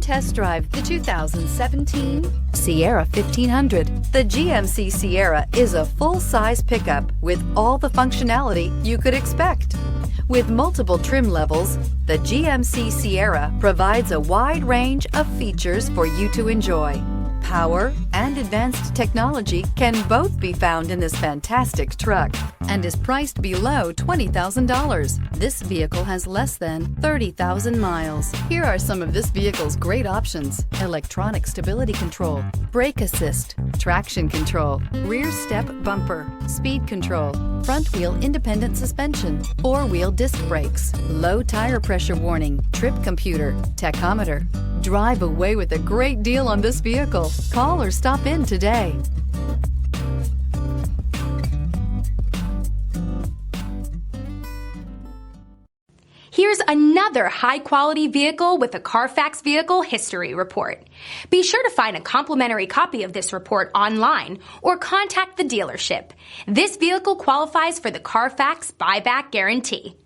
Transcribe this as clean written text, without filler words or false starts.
test drive the 2017 Sierra 1500. The GMC Sierra is a full-size pickup with all the functionality you could expect. With multiple trim levels, the GMC Sierra provides a wide range of features for you to enjoy. Power and advanced technology can both be found in this fantastic truck and is priced below $20,000. This vehicle has less than 30,000 miles. Here are some of this vehicle's great options: electronic stability control, brake assist, traction control, rear step bumper, speed control, front wheel independent suspension, four-wheel disc brakes, low tire pressure warning, trip computer, tachometer. Drive away with a great deal on this vehicle. Call or stop in today. Here's another high-quality vehicle with a CARFAX Vehicle History Report. Be sure to find a complimentary copy of this report online or contact the dealership. This vehicle qualifies for the CARFAX Buyback Guarantee.